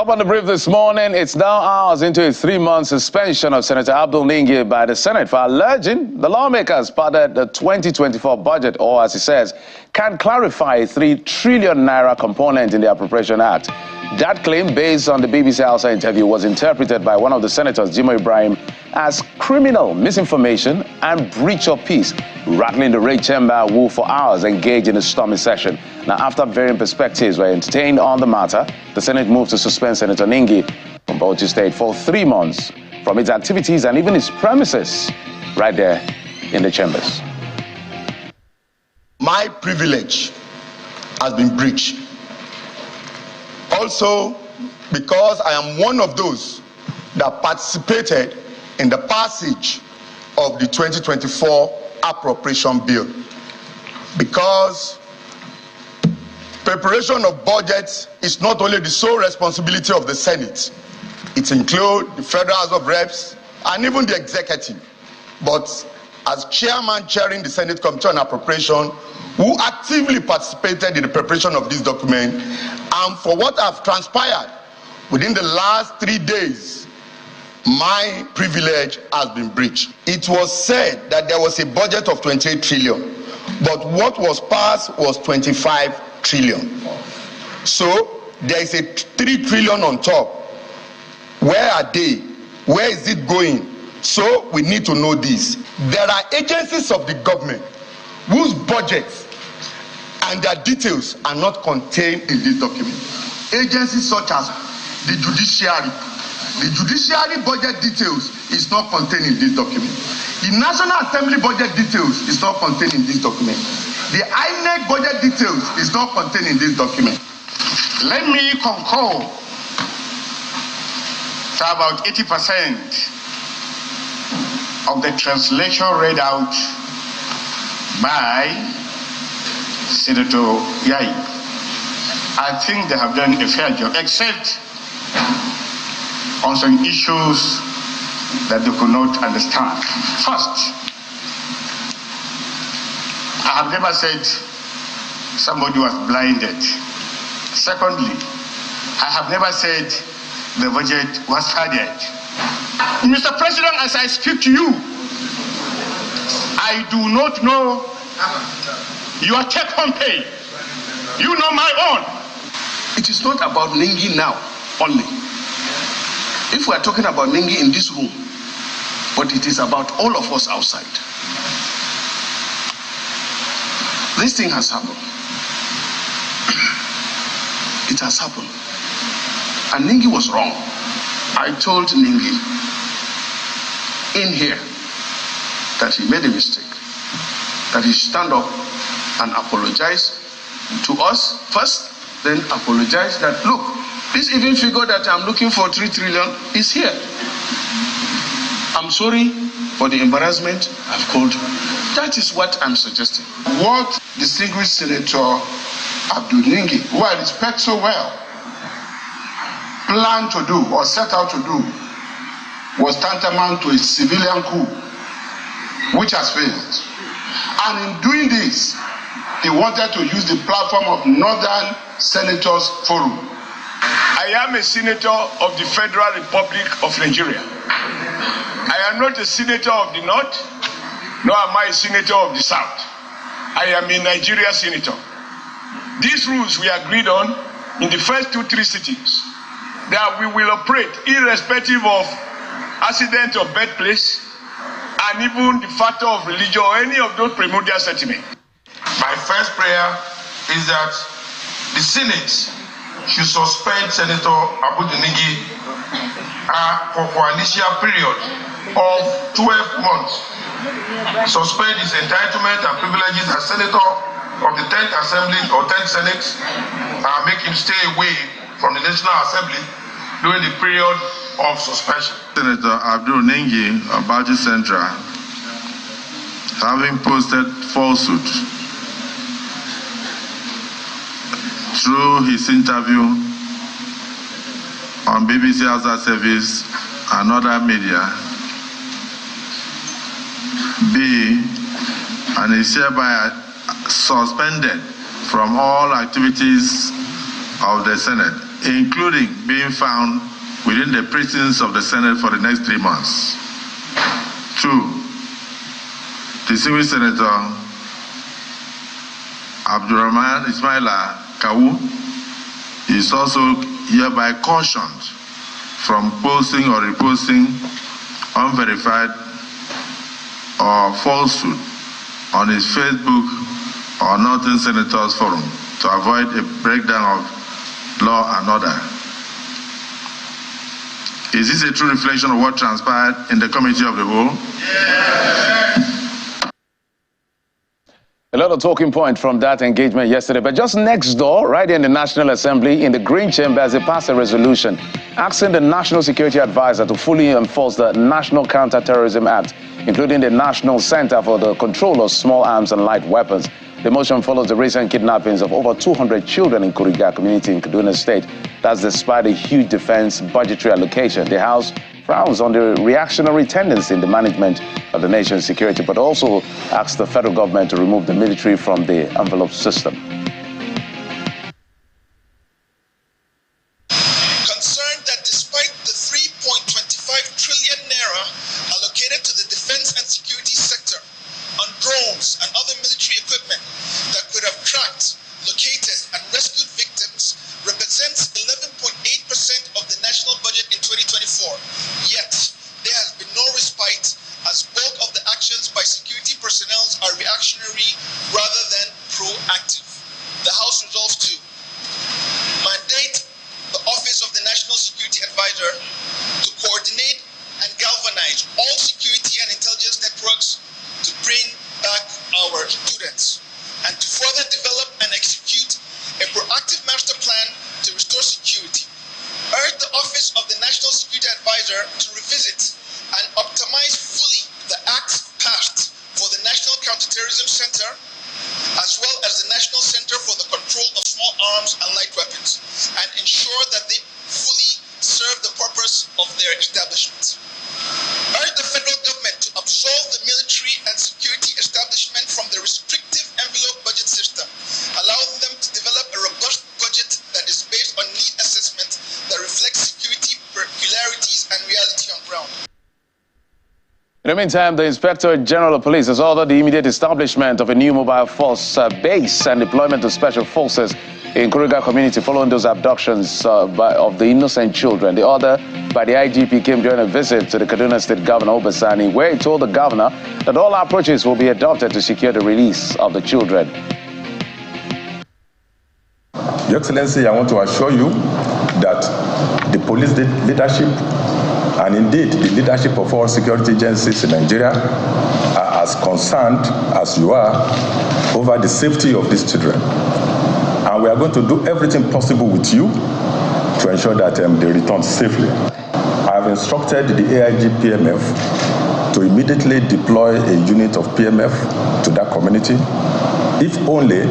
Top on the brief this morning, it's now hours into a 3-month suspension of Senator Abdul Ningi by the Senate for alleging the lawmakers parted the 2024 budget, or as he says, can clarify a 3 trillion naira component in the Appropriation Act. That claim, based on the BBC Hausa interview, was interpreted by one of the senators, Jimo Ibrahim, as criminal misinformation and breach of peace, rattling the Red Chamber who for hours engaged in a stormy session. Now, after varying perspectives were entertained on the matter, the Senate moved to suspend Senator Ningi from PoliticsToday for 3 months from its activities and even its premises right there in the chambers. My privilege has been breached. Also, because I am one of those that participated in the passage of the 2024 appropriation bill. Because preparation of budgets is not only the sole responsibility of the Senate. It includes the Federal House of Reps and even the executive. But as chairman chairing the Senate Committee on Appropriation, who actively participated in the preparation of this document, and for what have transpired within the last 3 days, my privilege has been breached. It was said that there was a budget of 28 trillion, but what was passed was 25 trillion. So there is a 3 trillion on top. Where are they? Where is it going? So we need to know this. There are agencies of the government whose budgets and their details are not contained in this document. Agencies such as the judiciary. The judiciary budget details is not contained in this document. The National Assembly budget details is not contained in this document. The INEC budget details is not contained in this document. Let me concur to about 80% of the translation read out by Senator Yai. I think they have done a fair job, except on some issues that they could not understand. First, I have never said somebody was blinded. Secondly, I have never said the budget was flooded. Mr. President, as I speak to you, I do not know your take-home pay. You know my own. It is not about Ningi now only. If we are talking about Ningi in this room, but it is about all of us outside. This thing has happened. It has happened. And Ningi was wrong. I told Ningi in here that he made a mistake, that he should stand up and apologize to us first, then apologize that, look, this even figure that I'm looking for 3 trillion is here. I'm sorry for the embarrassment I've caused. That is what I'm suggesting. What distinguished Senator Abdul Ningi, who I respect so well, planned to do or set out to do was tantamount to a civilian coup, which has failed. And in doing this, he wanted to use the platform of Northern Senators Forum. I am a senator of the Federal Republic of Nigeria. I am not a senator of the North, nor am I a senator of the South. I am a Nigeria senator. These rules we agreed on in the first 2-3 sittings, that we will operate irrespective of accident of birthplace and even the factor of religion or any of those primordial sentiments. My first prayer is that the Senate should suspend Senator Abdul Ningi for an initial period of 12 months. Suspend his entitlement and privileges as Senator of the 10th Assembly or 10th Senate, and make him stay away from the National Assembly during the period of suspension. Senator Abdul Ningi of Bauchi Central, having posted falsehood through his interview on BBC Hausa Service and other media, B, and is hereby suspended from all activities of the Senate including being found within the precincts of the Senate for the next 3 months. 2, the civil senator Abdurrahman Ismaila Kawu is also hereby cautioned from posting or reposting unverified or falsehood on his Facebook or Northern Senators Forum to avoid a breakdown of law and order. Is this a true reflection of what transpired in the Committee of the Whole? Yes. A lot of talking point from that engagement yesterday, but just next door, right in the National Assembly, in the Green Chambers, they passed a resolution asking the National Security Advisor to fully enforce the National Counter-Terrorism Act, including the National Center for the Control of Small Arms and Light Weapons. The motion follows the recent kidnappings of over 200 children in Kuriga community in Kaduna State. That's despite a huge defense budgetary allocation. The House frowns on the reactionary tendency in the management of the nation's security, but also asks the federal government to remove the military from the envelope system. Concerned that despite the 3.25 trillion naira allocated to the defense and security sector on drones and other military equipment that could have tracked, located, and rescued victims represents 11.8% of the national budget in 2024. Yet, there has been no respite as bulk of the actions by security personnel are reactionary rather than proactive. The House resolves to mandate the Office of the National Security Advisor to coordinate and galvanize all security and intelligence networks to bring back our students, and to further develop and execute a proactive master plan to restore security. Urge the Office of the National Security Advisor to revisit and optimize fully the acts passed for the National Counterterrorism Center, as well as the National Center for the Control of Small Arms and Light Weapons, and ensure that they fully serve the purpose of their establishment. Urge the federal government to absolve the military and security establishment from the restrictive envelope budget system, allowing them to develop a robust budget that is based on need assessment that reflects security peculiarities and reality on ground. In the meantime, the Inspector General of Police has ordered the immediate establishment of a new mobile force base and deployment of special forces in Kuriga community following those abductions of the innocent children. The order by the IGP came during a visit to the Kaduna State Governor Obasani, where he told the governor that all approaches will be adopted to secure the release of the children. Your Excellency, I want to assure you that the police leadership and indeed the leadership of all security agencies in Nigeria are as concerned as you are over the safety of these children. And we are going to do everything possible with you to ensure that they return safely. I have instructed the AIG PMF to immediately deploy a unit of PMF to that community, if only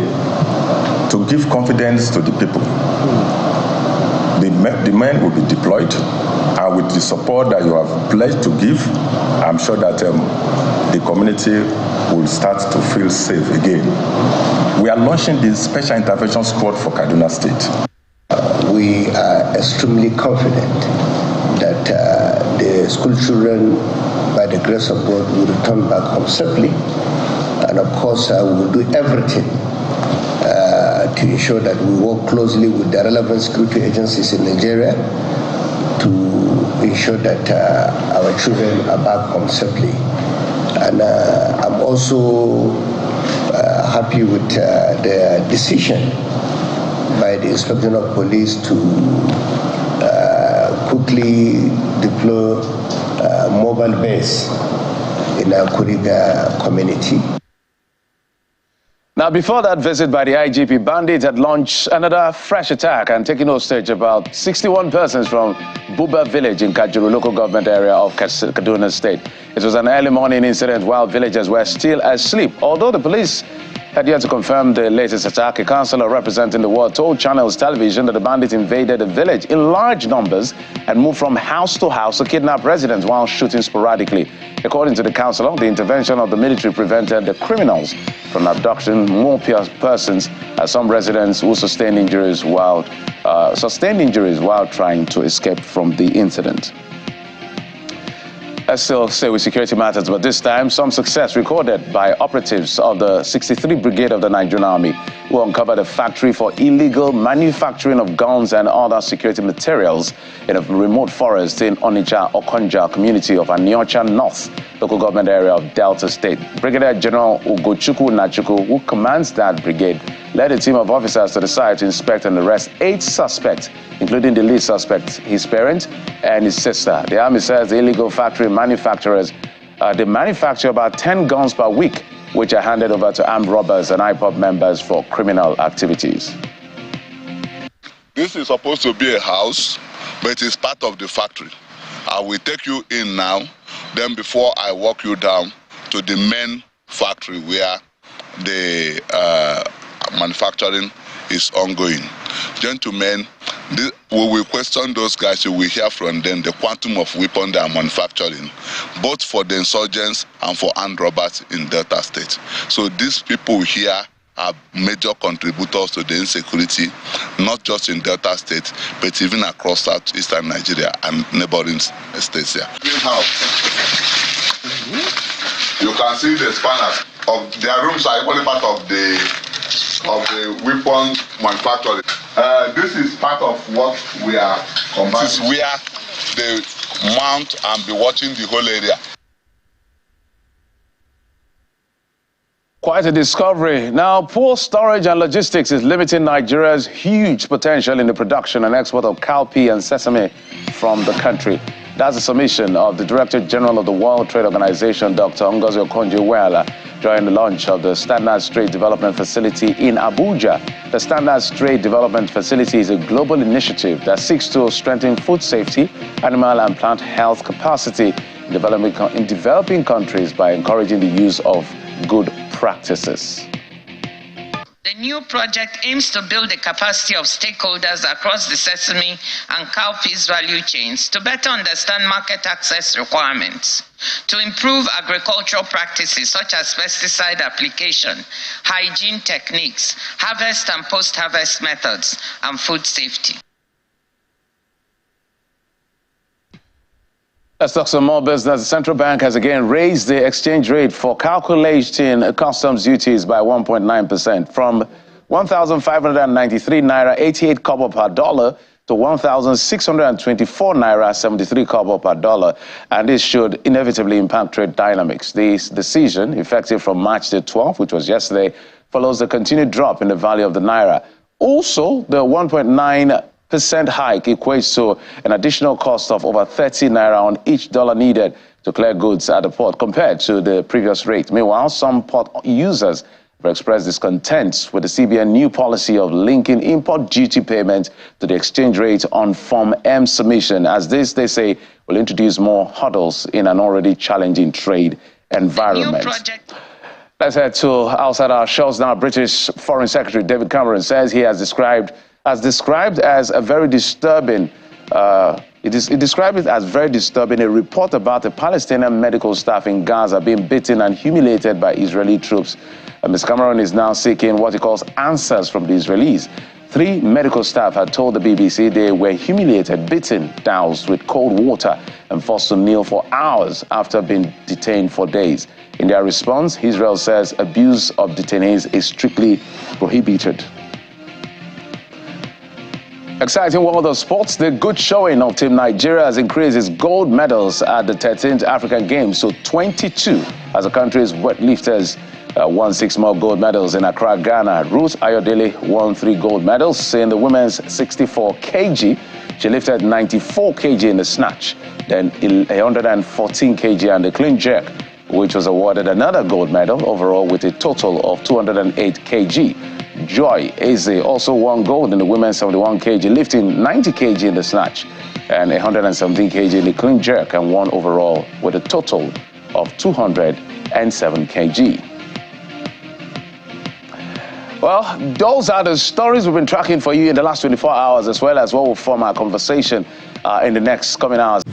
to give confidence to the people. The men will be deployed, and with the support that you have pledged to give, I'm sure that the community will start to feel safe again. We are launching the Special Intervention Squad for Kaduna State. We are extremely confident that the school children, by the grace of God, will return back home safely. And of course, we will do everything to ensure that we work closely with the relevant security agencies in Nigeria to ensure that our children are back home safely. And I'm also happy with the decision by the Inspector of Police to quickly deploy mobile base in our Kuriga community. Now, before that visit by the IGP, Bandit had launched another fresh attack and taken hostage about 61 persons from Buba village in Kajuru local government area of Kaduna State. It was an early morning incident while villagers were still asleep. Although the police had yet to confirm the latest attack, a councillor representing the ward told Channels Television that the bandits invaded the village in large numbers and moved from house to house to kidnap residents while shooting sporadically. According to the councillor, the intervention of the military prevented the criminals from abducting more persons some residents who sustained injuries while trying to escape from the incident. Let's still stay with security matters, but this time some success recorded by operatives of the 63 Brigade of the Nigerian Army, who uncovered a factory for illegal manufacturing of guns and other security materials in a remote forest in Onitsha Okonja community of Aniocha North, local government area of Delta State. Brigadier General Ugochukwu Nachukwu, who commands that brigade, led a team of officers to the site to inspect and arrest 8 suspects, including the lead suspect, his parent, and his sister. The Army says the illegal factory manufacturers, they manufacture about 10 guns per week, which are handed over to armed robbers and IPOB members for criminal activities. This is supposed to be a house, but it is part of the factory. I will take you in now, then before I walk you down to the main factory where the manufacturing is ongoing. Gentlemen, we will question those guys. You will hear from them the quantum of weapons they are manufacturing, both for the insurgents and for armed robbers in Delta State. So these people here are major contributors to the insecurity, not just in Delta State, but even across southeastern Nigeria and neighboring states here. You can see the spanners of their rooms are equally part of the weapon manufacturing. This is part of what we are combining. This is where they mount and be watching the whole area. Quite a discovery. Now, poor storage and logistics is limiting Nigeria's huge potential in the production and export of cowpea and sesame from the country. That's a submission of the Director General of the World Trade Organization, Dr. Ngozi Okonjo-Iweala, during the launch of the Standards Trade Development Facility in Abuja. The Standards Trade Development Facility is a global initiative that seeks to strengthen food safety, animal and plant health capacity in developing countries by encouraging the use of good practices. The new project aims to build the capacity of stakeholders across the sesame and cowpeas value chains to better understand market access requirements, to improve agricultural practices such as pesticide application, hygiene techniques, harvest and post-harvest methods, and food safety. Let's talk some more business. The central bank has again raised the exchange rate for calculating customs duties by 1.9% from 1,593 naira 88 kobo per dollar to 1,624 naira 73 kobo per dollar, and this should inevitably impact trade dynamics. This decision, effective from March the 12th, which was yesterday, follows the continued drop in the value of the naira. Also, the 1.9% hike equates to an additional cost of over 30 naira on each dollar needed to clear goods at the port compared to the previous rate. Meanwhile, some port users have expressed discontent with the CBN new policy of linking import duty payment to the exchange rate on Form M submission, as this, they say, will introduce more hurdles in an already challenging trade environment. Let's head to outside our shores now. British Foreign Secretary David Cameron says he has described as a very disturbing, he described it as very disturbing, a report about the Palestinian medical staff in Gaza being beaten and humiliated by Israeli troops. Ms. Cameron is now seeking what he calls answers from the Israelis. 3 medical staff had told the BBC they were humiliated, beaten, doused with cold water, and forced to kneel for hours after being detained for days. In their response, Israel says abuse of detainees is strictly prohibited. Exciting world of sports. The good showing of Team Nigeria has increased its gold medals at the 13th African Games to 22 as the country's weightlifters won 6 more gold medals in Accra, Ghana. Ruth Ayodele won 3 gold medals in the women's 64 kg. She lifted 94 kg in the snatch, then 114 kg and the clean jerk, which was awarded another gold medal overall with a total of 208 kg. Joy Eze also won gold in the women's 71 kg, lifting 90 kg in the snatch and 117 kg in the clean jerk, and won overall with a total of 207 kg. Well, those are the stories we've been tracking for you in the last 24 hours, as well as what will form our conversation in the next coming hours.